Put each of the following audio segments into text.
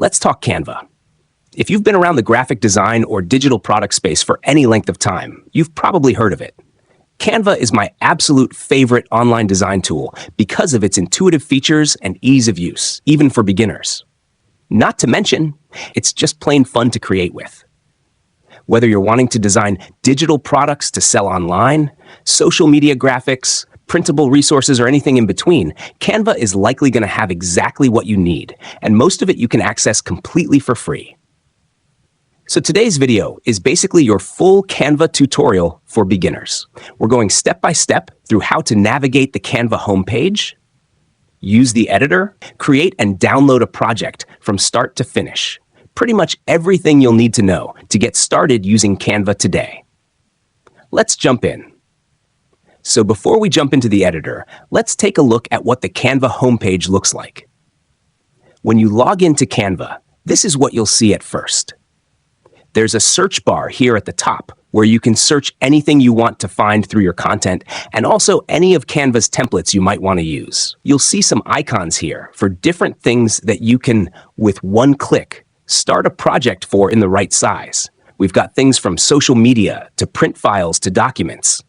let's talk Canva. If you've been around the graphic design or digital product space for any length of time, you've probably heard of it. Canva is my absolute favorite online design tool because of its intuitive features and ease of use, even for beginners. Not to mention, it's just plain fun to create with. Whether you're wanting to design digital products to sell online, social media graphics, printable resources, or anything in between, Canva is likely going to have exactly what you need, and most of it you can access completely for free. So today's video is basically your full Canva tutorial for beginners. We're going step by step through how to navigate the Canva homepage, use the editor, create and download a project from start to finish. Pretty much everything you'll need to know to get started using Canva today. Let's jump in. So before we jump into the editor, let's take a look at what the Canva homepage looks like. When you log into Canva, this is what you'll see at first. There's a search bar here at the top where you can search anything you want to find through your content and also any of Canva's templates you might want to use. You'll see some icons here for different things that you can, with one click, start a project for in the right size. We've got things from social media to print files to documents.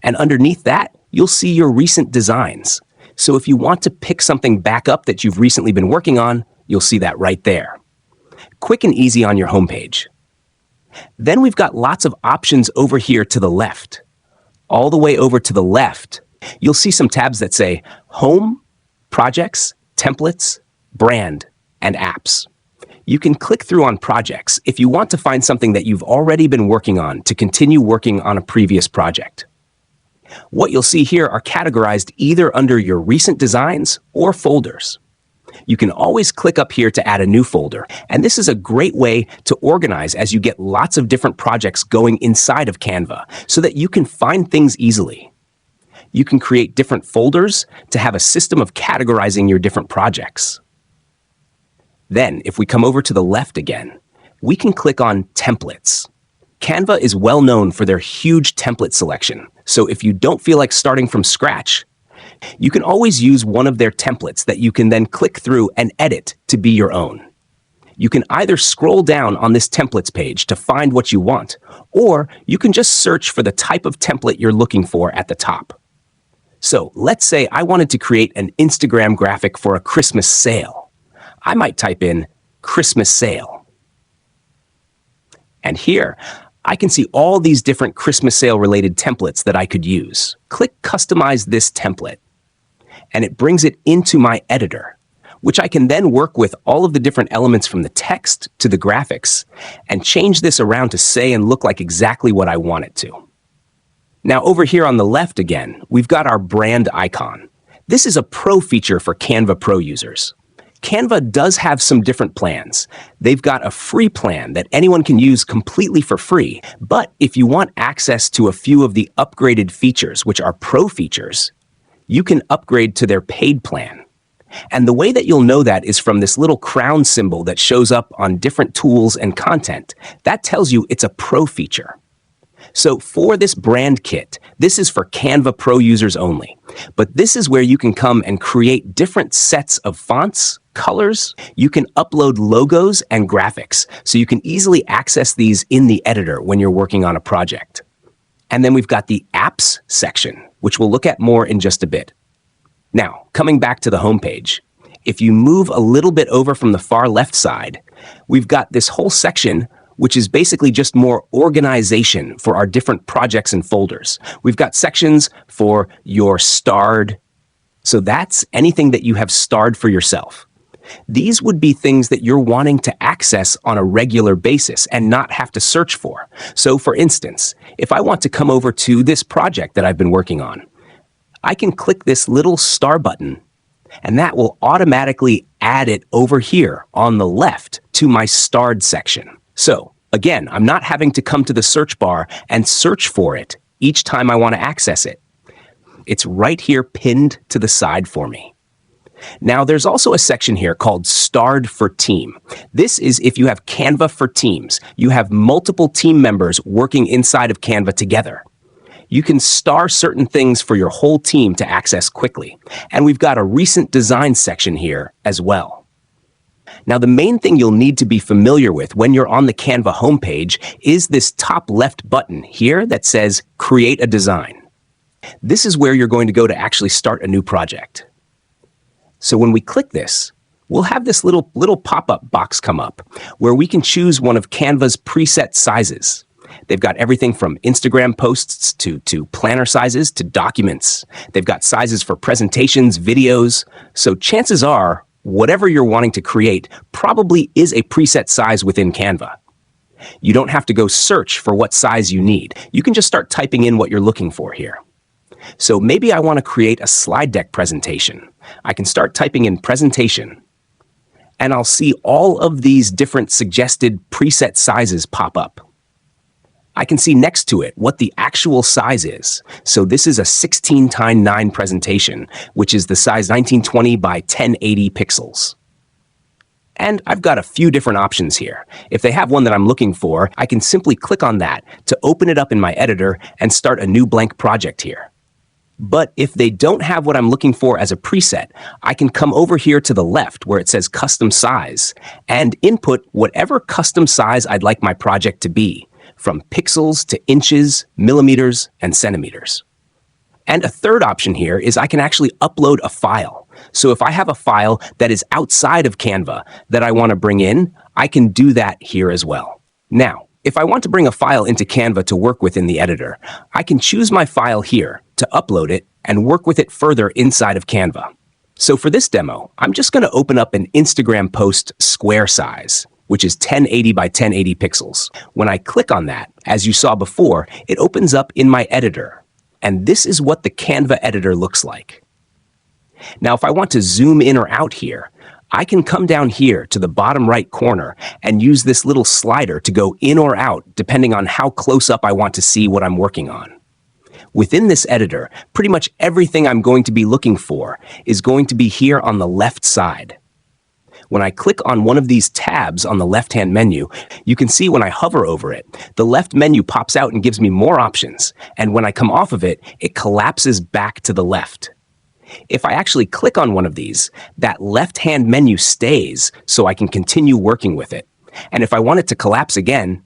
And underneath that, you'll see your recent designs. So if you want to pick something back up that you've recently been working on, you'll see that right there. Quick and easy on your homepage. Then we've got lots of options over here to the left. All the way over to the left, you'll see some tabs that say Home, Projects, Templates, Brand, and Apps. You can click through on projects if you want to find something that you've already been working on to continue working on a previous project. What you'll see here are categorized either under your recent designs or folders. You can always click up here to add a new folder, and this is a great way to organize as you get lots of different projects going inside of Canva so that you can find things easily. You can create different folders to have a system of categorizing your different projects. Then, if we come over to the left again, we can click on Templates. Canva is well known for their huge template selection, so if you don't feel like starting from scratch, you can always use one of their templates that you can then click through and edit to be your own. You can either scroll down on this templates page to find what you want, or you can just search for the type of template you're looking for at the top. So let's say I wanted to create an Instagram graphic for a Christmas sale. I might type in Christmas sale. And here, I can see all these different Christmas sale related templates that I could use. Click Customize this template, and it brings it into my editor, which I can then work with all of the different elements from the text to the graphics and change this around to say and look like exactly what I want it to. Now over here on the left again, we've got our brand icon. This is a pro feature for Canva Pro users. Canva does have some different plans. They've got a free plan that anyone can use completely for free, but if you want access to a few of the upgraded features, which are pro features, you can upgrade to their paid plan. And the way that you'll know that is from this little crown symbol that shows up on different tools and content. That tells you it's a pro feature. So for this brand kit, this is for Canva Pro users only. But this is where you can come and create different sets of fonts, colors. You can upload logos and graphics, so you can easily access these in the editor when you're working on a project. And then we've got the apps section, which we'll look at more in just a bit. Now, coming back to the homepage, if you move a little bit over from the far left side, we've got this whole section which is basically just more organization for our different projects and folders. We've got sections for your starred. So that's anything that you have starred for yourself. These would be things that you're wanting to access on a regular basis and not have to search for. So for instance, if I want to come over to this project that I've been working on, I can click this little star button, and that will automatically add it over here on the left to my starred section. So again, I'm not having to come to the search bar and search for it each time I want to access it. It's right here pinned to the side for me. Now, there's also a section here called Starred for Team. This is if you have Canva for Teams. You have multiple team members working inside of Canva together. You can star certain things for your whole team to access quickly. And we've got a recent design section here as well. Now, the main thing you'll need to be familiar with when you're on the Canva homepage is this top left button here that says Create a Design. This is where you're going to go to actually start a new project. So when we click this, we'll have this little pop-up box come up where we can choose one of Canva's preset sizes. They've got everything from Instagram posts to planner sizes to documents. They've got sizes for presentations, videos. So chances are, whatever you're wanting to create probably is a preset size within Canva. You don't have to go search for what size you need. You can just start typing in what you're looking for here. So maybe I want to create a slide deck presentation. I can start typing in presentation, and I'll see all of these different suggested preset sizes pop up. I can see next to it what the actual size is. So this is a 16:9 presentation, which is the size 1920 by 1080 pixels. And I've got a few different options here. If they have one that I'm looking for, I can simply click on that to open it up in my editor and start a new blank project here. But if they don't have what I'm looking for as a preset, I can come over here to the left where it says custom size and input whatever custom size I'd like my project to be, from pixels to inches, millimeters, and centimeters. And a third option here is I can actually upload a file. So if I have a file that is outside of Canva that I want to bring in, I can do that here as well. Now, if I want to bring a file into Canva to work with in the editor, I can choose my file here to upload it and work with it further inside of Canva. So for this demo, I'm just going to open up an Instagram post square size, which is 1080 by 1080 pixels. When I click on that, as you saw before, it opens up in my editor. And this is what the Canva editor looks like. Now, if I want to zoom in or out here, I can come down here to the bottom right corner and use this little slider to go in or out depending on how close up I want to see what I'm working on. Within this editor, pretty much everything I'm going to be looking for is going to be here on the left side. When I click on one of these tabs on the left-hand menu, you can see when I hover over it, the left menu pops out and gives me more options. And when I come off of it, it collapses back to the left. If I actually click on one of these, that left-hand menu stays so I can continue working with it. And if I want it to collapse again,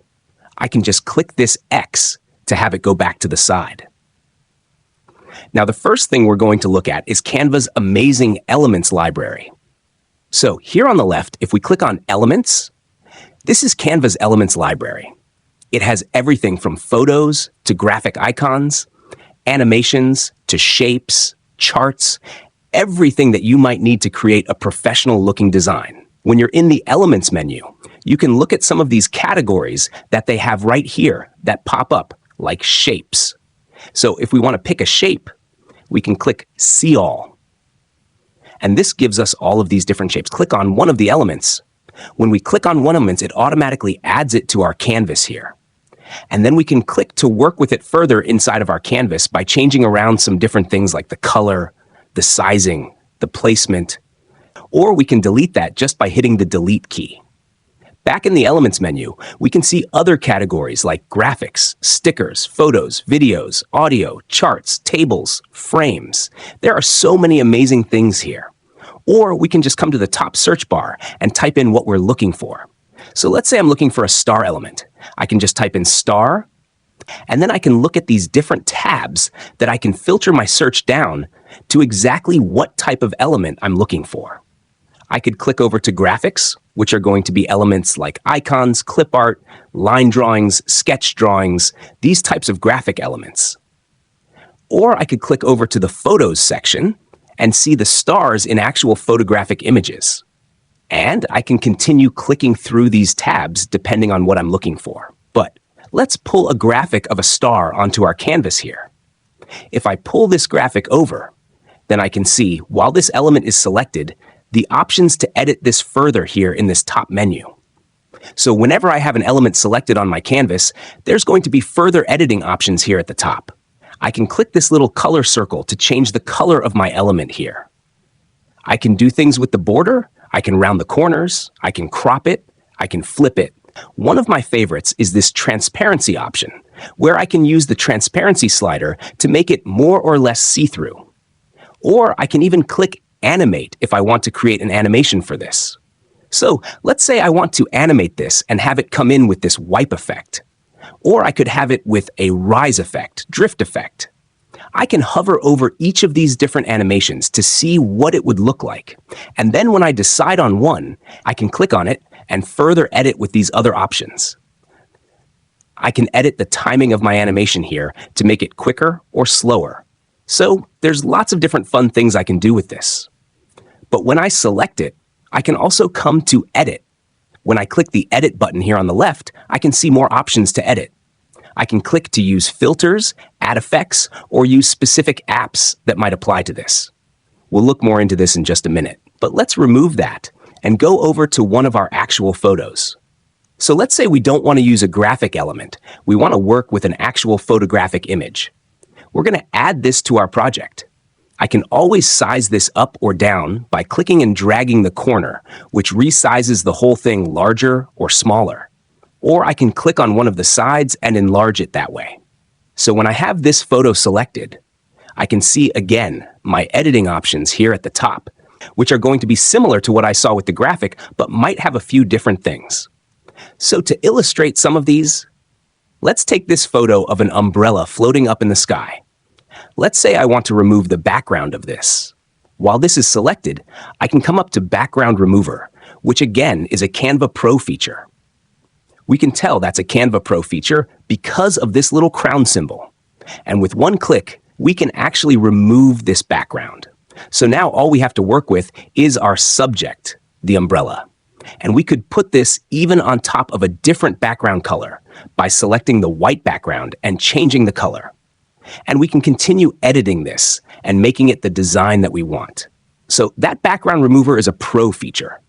I can just click this X to have it go back to the side. Now, the first thing we're going to look at is Canva's amazing Elements library. So here on the left, if we click on Elements, this is Canva's Elements library. It has everything from photos to graphic icons, animations to shapes, charts, everything that you might need to create a professional-looking design. When you're in the Elements menu, you can look at some of these categories that they have right here that pop up, like shapes. So if we want to pick a shape, we can click See All. And this gives us all of these different shapes. Click on one of the elements. When we click on one element, it automatically adds it to our canvas here. And then we can click to work with it further inside of our canvas by changing around some different things like the color, the sizing, the placement, or we can delete that just by hitting the Delete key. Back in the Elements menu, we can see other categories like graphics, stickers, photos, videos, audio, charts, tables, frames. There are so many amazing things here. Or we can just come to the top search bar and type in what we're looking for. So let's say I'm looking for a star element. I can just type in star, and then I can look at these different tabs that I can filter my search down to exactly what type of element I'm looking for. I could click over to graphics, which are going to be elements like icons, clip art, line drawings, sketch drawings, these types of graphic elements. Or I could click over to the photos section and see the stars in actual photographic images. And I can continue clicking through these tabs depending on what I'm looking for. But let's pull a graphic of a star onto our canvas here. If I pull this graphic over, then I can see, while this element is selected, the options to edit this further here in this top menu. So whenever I have an element selected on my canvas, there's going to be further editing options here at the top. I can click this little color circle to change the color of my element here. I can do things with the border, I can round the corners, I can crop it, I can flip it. One of my favorites is this transparency option, where I can use the transparency slider to make it more or less see-through. Or I can even click Animate if I want to create an animation for this. So let's say I want to animate this and have it come in with this wipe effect. Or I could have it with a rise effect, drift effect. I can hover over each of these different animations to see what it would look like. And then when I decide on one, I can click on it and further edit with these other options. I can edit the timing of my animation here to make it quicker or slower. So there's lots of different fun things I can do with this. But when I select it, I can also come to Edit. When I click the Edit button here on the left, I can see more options to edit. I can click to use filters, add effects, or use specific apps that might apply to this. We'll look more into this in just a minute, but let's remove that and go over to one of our actual photos. So let's say we don't want to use a graphic element. We want to work with an actual photographic image. We're going to add this to our project. I can always size this up or down by clicking and dragging the corner, which resizes the whole thing larger or smaller. Or I can click on one of the sides and enlarge it that way. So when I have this photo selected, I can see again my editing options here at the top, which are going to be similar to what I saw with the graphic, but might have a few different things. So to illustrate some of these, let's take this photo of an umbrella floating up in the sky. Let's say I want to remove the background of this. While this is selected, I can come up to Background Remover, which again is a Canva Pro feature. We can tell that's a Canva Pro feature because of this little crown symbol. And with one click, we can actually remove this background. So now all we have to work with is our subject, the umbrella. And we could put this even on top of a different background color by selecting the white background and changing the color. And we can continue editing this and making it the design that we want. So that background remover is a pro feature.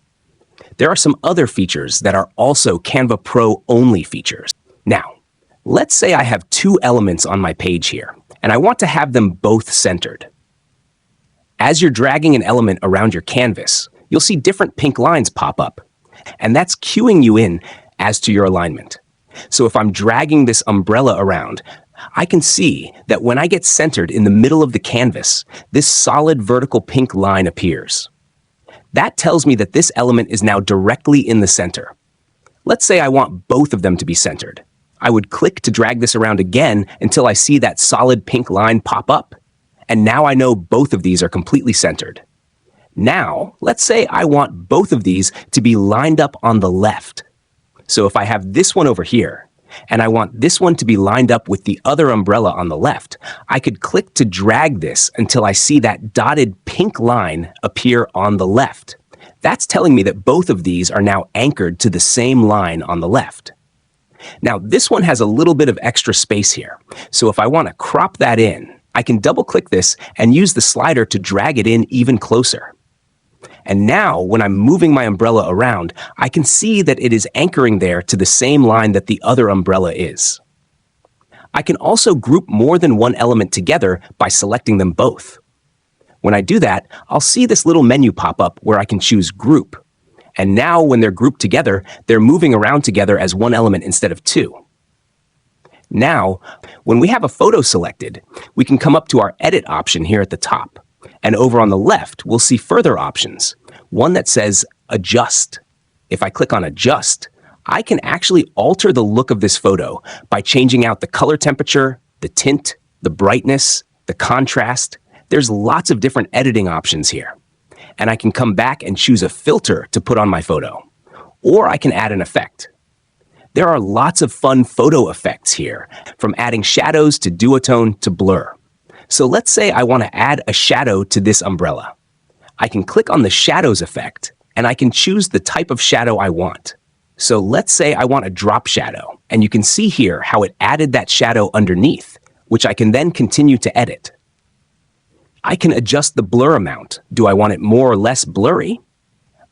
There are some other features that are also Canva Pro only features. Now, let's say I have two elements on my page here, and I want to have them both centered. As you're dragging an element around your canvas, you'll see different pink lines pop up, and that's cueing you in as to your alignment. So if I'm dragging this umbrella around, I can see that when I get centered in the middle of the canvas, this solid vertical pink line appears. That tells me that this element is now directly in the center. Let's say I want both of them to be centered. I would click to drag this around again until I see that solid pink line pop up. And now I know both of these are completely centered. Now, let's say I want both of these to be lined up on the left. So if I have this one over here, and I want this one to be lined up with the other umbrella on the left, I could click to drag this until I see that dotted pink line appear on the left. That's telling me that both of these are now anchored to the same line on the left. Now, this one has a little bit of extra space here. So if I want to crop that in, I can double-click this and use the slider to drag it in even closer. And now, when I'm moving my umbrella around, I can see that it is anchoring there to the same line that the other umbrella is. I can also group more than one element together by selecting them both. When I do that, I'll see this little menu pop up where I can choose Group. And now, when they're grouped together, they're moving around together as one element instead of two. Now, when we have a photo selected, we can come up to our Edit option here at the top. And over on the left, we'll see further options, one that says Adjust. If I click on Adjust, I can actually alter the look of this photo by changing out the color temperature, the tint, the brightness, the contrast. There's lots of different editing options here. And I can come back and choose a filter to put on my photo. Or I can add an effect. There are lots of fun photo effects here, from adding shadows to duotone to blur. So let's say I want to add a shadow to this umbrella. I can click on the shadows effect, and I can choose the type of shadow I want. So let's say I want a drop shadow, and you can see here how it added that shadow underneath, which I can then continue to edit. I can adjust the blur amount. Do I want it more or less blurry?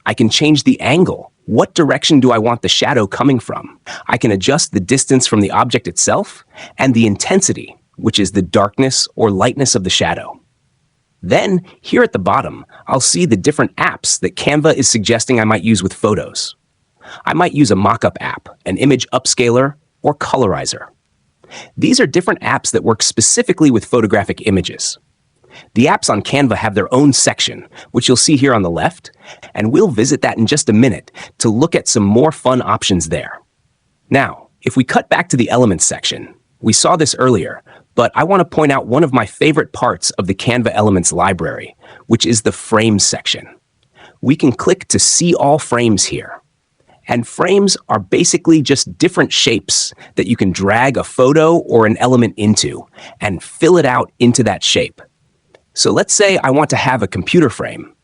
I can change the angle. What direction do I want the shadow coming from? I can adjust the distance from the object itself and the intensity, which is the darkness or lightness of the shadow. Then, here at the bottom, I'll see the different apps that Canva is suggesting I might use with photos. I might use a mockup app, an image upscaler, or colorizer. These are different apps that work specifically with photographic images. The apps on Canva have their own section, which you'll see here on the left, and we'll visit that in just a minute to look at some more fun options there. Now, if we cut back to the Elements section, we saw this earlier, but I want to point out one of my favorite parts of the Canva Elements library, which is the Frames section. We can click to see all frames here. And frames are basically just different shapes that you can drag a photo or an element into and fill it out into that shape. So let's say I want to have a computer frame.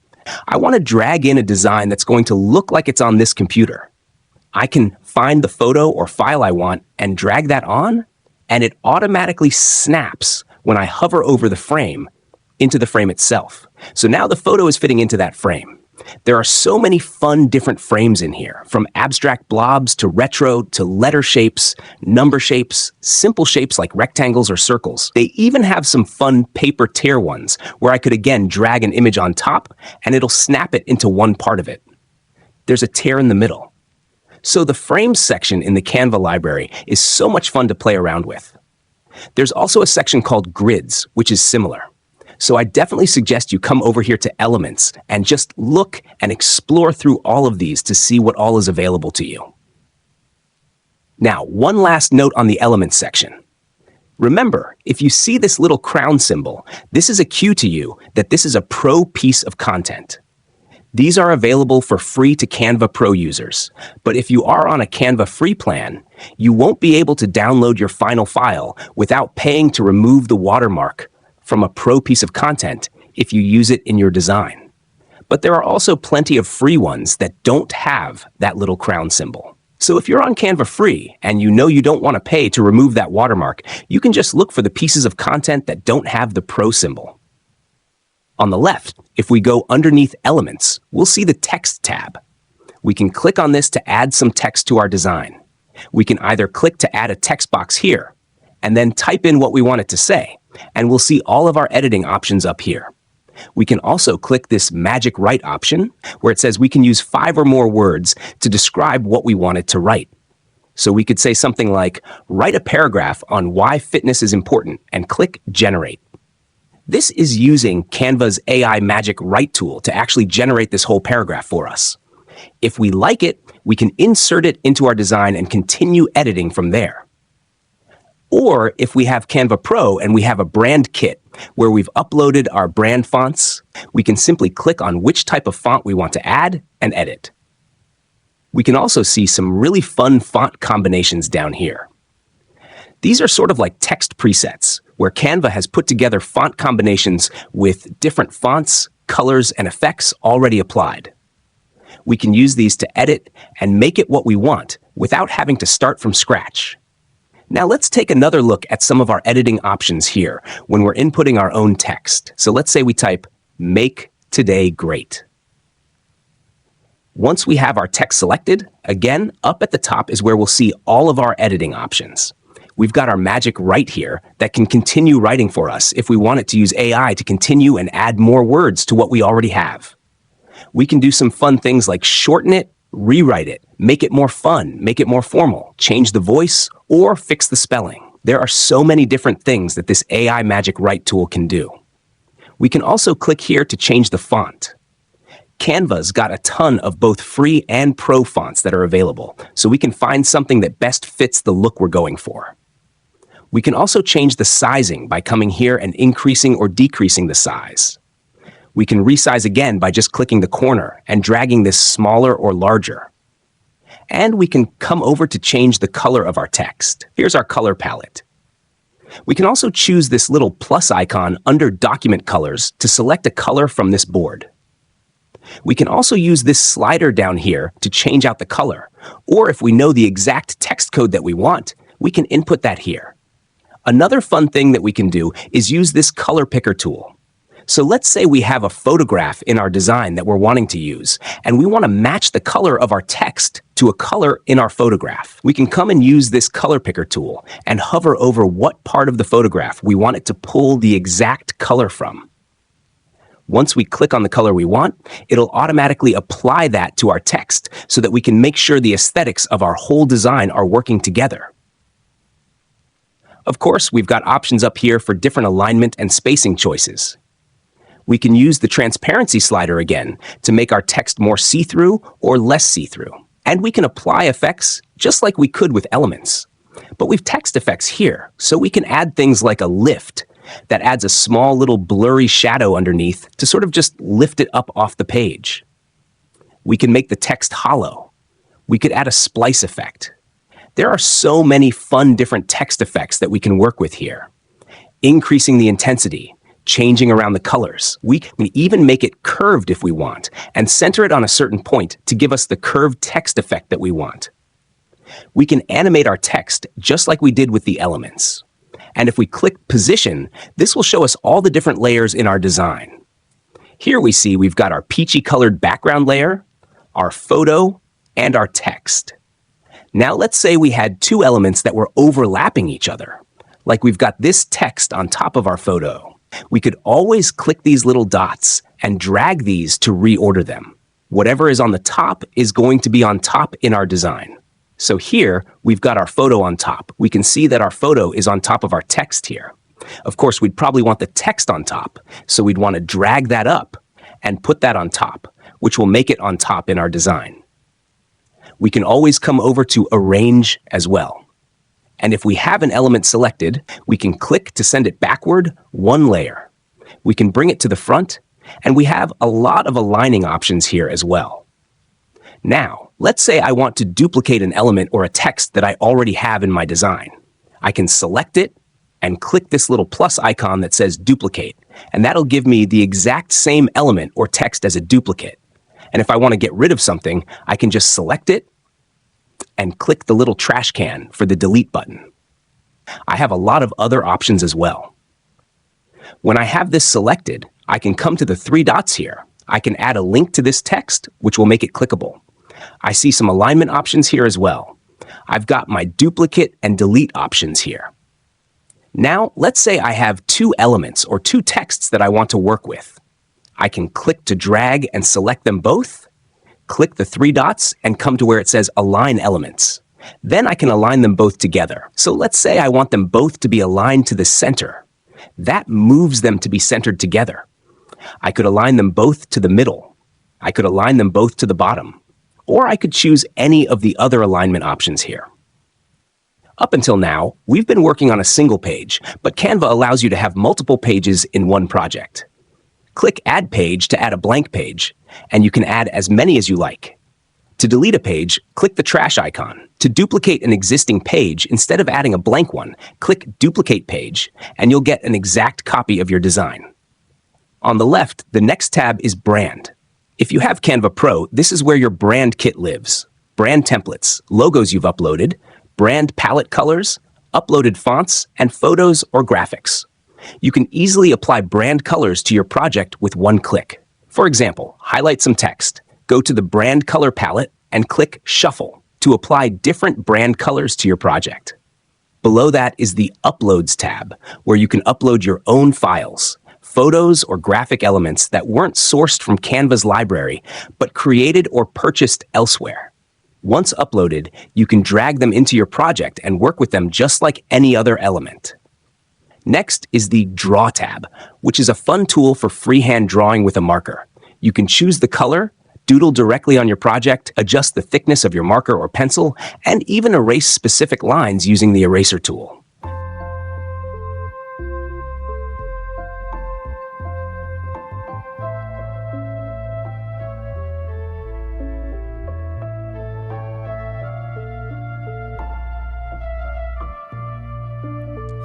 I want to drag in a design that's going to look like it's on this computer. I can find the photo or file I want and drag that on, and it automatically snaps when I hover over the frame into the frame itself. So now the photo is fitting into that frame. There are so many fun different frames in here, from abstract blobs to retro to letter shapes, number shapes, simple shapes like rectangles or circles. They even have some fun paper tear ones where I could again drag an image on top and it'll snap it into one part of it. There's a tear in the middle. So the frames section in the Canva library is so much fun to play around with. There's also a section called grids, which is similar. So I definitely suggest you come over here to Elements and just look and explore through all of these to see what all is available to you. Now, one last note on the Elements section. Remember, if you see this little crown symbol, this is a cue to you that this is a pro piece of content. These are available for free to Canva Pro users, but if you are on a Canva free plan, you won't be able to download your final file without paying to remove the watermark from a pro piece of content if you use it in your design. But there are also plenty of free ones that don't have that little crown symbol. So if you're on Canva free and you know you don't want to pay to remove that watermark, you can just look for the pieces of content that don't have the pro symbol. On the left, if we go underneath Elements, we'll see the Text tab. We can click on this to add some text to our design. We can either click to add a text box here, and then type in what we want it to say, and we'll see all of our editing options up here. We can also click this Magic Write option, where it says we can use 5 or more words to describe what we want it to write. So we could say something like, write a paragraph on why fitness is important, and click Generate. This is using Canva's AI Magic Write tool to actually generate this whole paragraph for us. If we like it, we can insert it into our design and continue editing from there. Or if we have Canva Pro and we have a brand kit where we've uploaded our brand fonts, we can simply click on which type of font we want to add and edit. We can also see some really fun font combinations down here. These are sort of like text presets, where Canva has put together font combinations with different fonts, colors, and effects already applied. We can use these to edit and make it what we want without having to start from scratch. Now let's take another look at some of our editing options here when we're inputting our own text. So let's say we type, "Make today great." Once we have our text selected, again, up at the top is where we'll see all of our editing options. We've got our Magic Write here that can continue writing for us if we want it to use AI to continue and add more words to what we already have. We can do some fun things like shorten it, rewrite it, make it more fun, make it more formal, change the voice, or fix the spelling. There are so many different things that this AI Magic Write tool can do. We can also click here to change the font. Canva's got a ton of both free and pro fonts that are available, so we can find something that best fits the look we're going for. We can also change the sizing by coming here and increasing or decreasing the size. We can resize again by just clicking the corner and dragging this smaller or larger. And we can come over to change the color of our text. Here's our color palette. We can also choose this little plus icon under Document Colors to select a color from this board. We can also use this slider down here to change out the color, or if we know the exact text code that we want, we can input that here. Another fun thing that we can do is use this color picker tool. So let's say we have a photograph in our design that we're wanting to use, and we want to match the color of our text to a color in our photograph. We can come and use this color picker tool and hover over what part of the photograph we want it to pull the exact color from. Once we click on the color we want, it'll automatically apply that to our text so that we can make sure the aesthetics of our whole design are working together. Of course, we've got options up here for different alignment and spacing choices. We can use the transparency slider again to make our text more see-through or less see-through. And we can apply effects just like we could with elements. But we've text effects here, so we can add things like a lift that adds a small little blurry shadow underneath to sort of just lift it up off the page. We can make the text hollow. We could add a splice effect. There are so many fun different text effects that we can work with here. Increasing the intensity, changing around the colors. We can even make it curved if we want, and center it on a certain point to give us the curved text effect that we want. We can animate our text just like we did with the elements. And if we click Position, this will show us all the different layers in our design. Here we see we've got our peachy colored background layer, our photo, and our text. Now let's say we had two elements that were overlapping each other, like we've got this text on top of our photo. We could always click these little dots and drag these to reorder them. Whatever is on the top is going to be on top in our design. So here, we've got our photo on top. We can see that our photo is on top of our text here. Of course, we'd probably want the text on top, so we'd want to drag that up and put that on top, which will make it on top in our design. We can always come over to Arrange as well. And if we have an element selected, we can click to send it backward one layer. We can bring it to the front, and we have a lot of aligning options here as well. Now, let's say I want to duplicate an element or a text that I already have in my design. I can select it and click this little plus icon that says Duplicate, and that'll give me the exact same element or text as a duplicate. And if I want to get rid of something, I can just select it and click the little trash can for the Delete button. I have a lot of other options as well. When I have this selected, I can come to the three dots here. I can add a link to this text, which will make it clickable. I see some alignment options here as well. I've got my duplicate and delete options here. Now, let's say I have two elements or two texts that I want to work with. I can click to drag and select them both, click the three dots and come to where it says Align Elements. Then I can align them both together. So let's say I want them both to be aligned to the center. That moves them to be centered together. I could align them both to the middle. I could align them both to the bottom. Or I could choose any of the other alignment options here. Up until now, we've been working on a single page, but Canva allows you to have multiple pages in one project. Click Add Page to add a blank page, and you can add as many as you like. To delete a page, click the trash icon. To duplicate an existing page, instead of adding a blank one, click Duplicate Page, and you'll get an exact copy of your design. On the left, the next tab is Brand. If you have Canva Pro, this is where your brand kit lives. Brand templates, logos you've uploaded, brand palette colors, uploaded fonts, and photos or graphics. You can easily apply brand colors to your project with one click. For example, highlight some text, go to the brand color palette, and click Shuffle to apply different brand colors to your project. Below that is the Uploads tab, where you can upload your own files, photos or graphic elements that weren't sourced from Canva's library, but created or purchased elsewhere. Once uploaded, you can drag them into your project and work with them just like any other element. Next is the Draw tab, which is a fun tool for freehand drawing with a marker. You can choose the color, doodle directly on your project, adjust the thickness of your marker or pencil, and even erase specific lines using the eraser tool.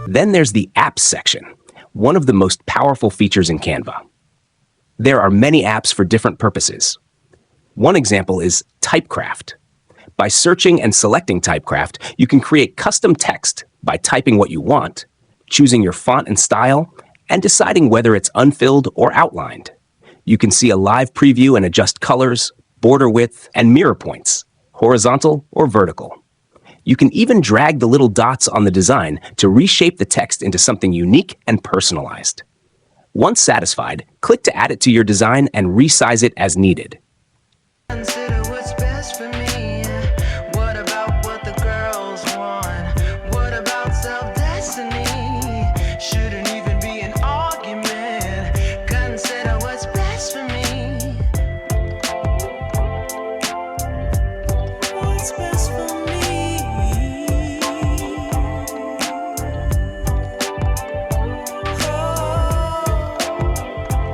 Then there's the Apps section, one of the most powerful features in Canva. There are many apps for different purposes. One example is Typecraft. By searching and selecting Typecraft, you can create custom text by typing what you want, choosing your font and style, and deciding whether it's unfilled or outlined. You can see a live preview and adjust colors, border width, and mirror points, horizontal or vertical. You can even drag the little dots on the design to reshape the text into something unique and personalized. Once satisfied, click to add it to your design and resize it as needed. Consider what's best for me. What about what the girls want? What about self-destiny? Shouldn't even be an argument. Consider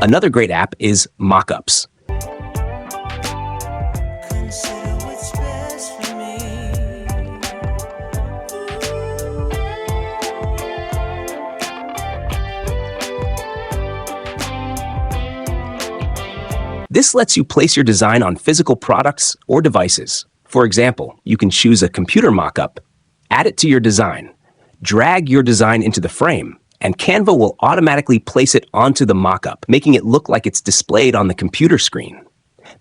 Another great app is Mockups. Consider what's best for me. This lets you place your design on physical products or devices. For example, you can choose a computer mockup, add it to your design, drag your design into the frame, and Canva will automatically place it onto the mockup, making it look like it's displayed on the computer screen.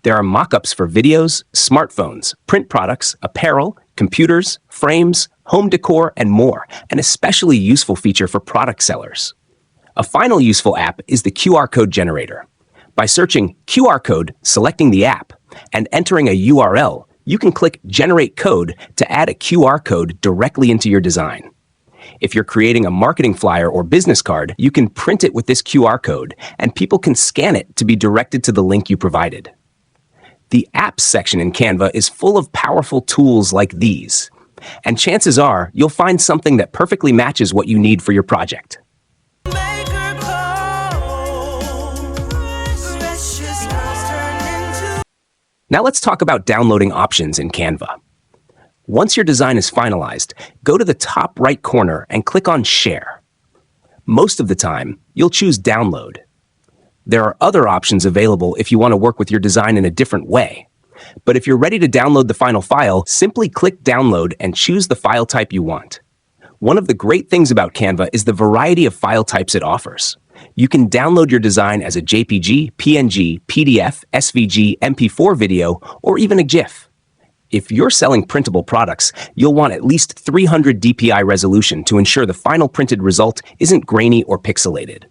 There are mockups for videos, smartphones, print products, apparel, computers, frames, home decor, and more, an especially useful feature for product sellers. A final useful app is the QR code generator. By searching QR code, selecting the app, and entering a URL, you can click Generate Code to add a QR code directly into your design. If you're creating a marketing flyer or business card, you can print it with this QR code, and people can scan it to be directed to the link you provided. The Apps section in Canva is full of powerful tools like these, and chances are you'll find something that perfectly matches what you need for your project. Make her cold. Precious girls turn into. Now let's talk about downloading options in Canva. Once your design is finalized, go to the top right corner and click on Share. Most of the time, you'll choose Download. There are other options available if you want to work with your design in a different way. But if you're ready to download the final file, simply click Download and choose the file type you want. One of the great things about Canva is the variety of file types it offers. You can download your design as a JPG, PNG, PDF, SVG, MP4 video, or even a GIF. If you're selling printable products, you'll want at least 300 dpi resolution to ensure the final printed result isn't grainy or pixelated.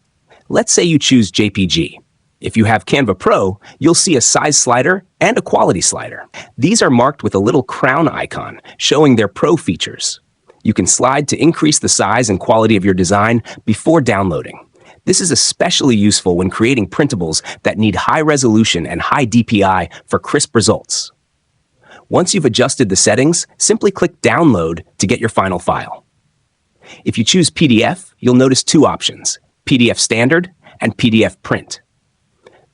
Let's say you choose JPG. If you have Canva Pro, you'll see a size slider and a quality slider. These are marked with a little crown icon showing their Pro features. You can slide to increase the size and quality of your design before downloading. This is especially useful when creating printables that need high resolution and high DPI for crisp results. Once you've adjusted the settings, simply click Download to get your final file. If you choose PDF, you'll notice two options, PDF Standard and PDF Print.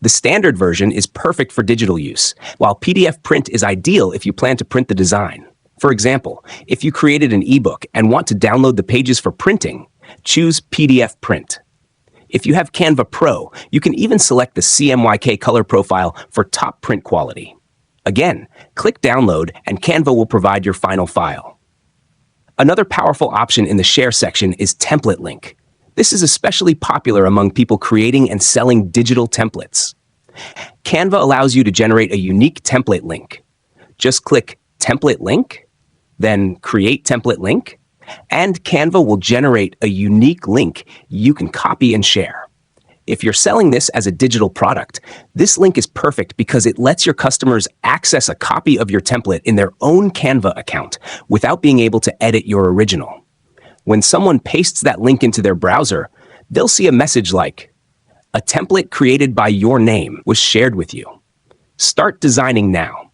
The standard version is perfect for digital use, while PDF Print is ideal if you plan to print the design. For example, if you created an ebook and want to download the pages for printing, choose PDF Print. If you have Canva Pro, you can even select the CMYK color profile for top print quality. Again, click Download and Canva will provide your final file. Another powerful option in the Share section is Template Link. This is especially popular among people creating and selling digital templates. Canva allows you to generate a unique template link. Just click Template Link, then Create Template Link, and Canva will generate a unique link you can copy and share. If you're selling this as a digital product, this link is perfect because it lets your customers access a copy of your template in their own Canva account without being able to edit your original. When someone pastes that link into their browser, they'll see a message like, "A template created by your name was shared with you. Start designing now."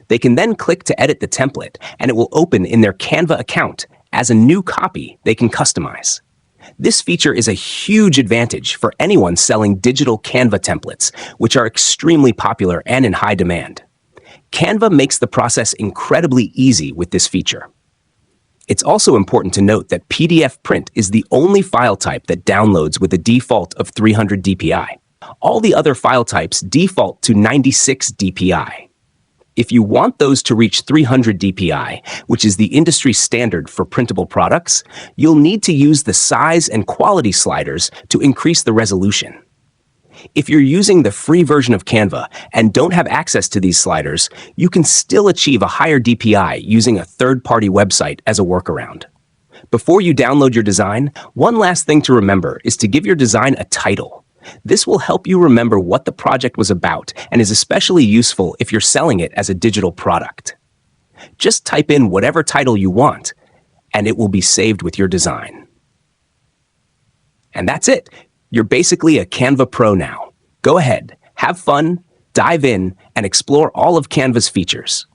They can then click to edit the template, and it will open in their Canva account as a new copy they can customize. This feature is a huge advantage for anyone selling digital Canva templates, which are extremely popular and in high demand. Canva makes the process incredibly easy with this feature. It's also important to note that PDF Print is the only file type that downloads with a default of 300 dpi. All the other file types default to 96 dpi. If you want those to reach 300 dpi, which is the industry standard for printable products, you'll need to use the size and quality sliders to increase the resolution. If you're using the free version of Canva and don't have access to these sliders, you can still achieve a higher DPI using a third-party website as a workaround. Before you download your design, one last thing to remember is to give your design a title. This will help you remember what the project was about and is especially useful if you're selling it as a digital product. Just type in whatever title you want, and it will be saved with your design. And that's it. You're basically a Canva Pro now. Go ahead, have fun, dive in, and explore all of Canva's features.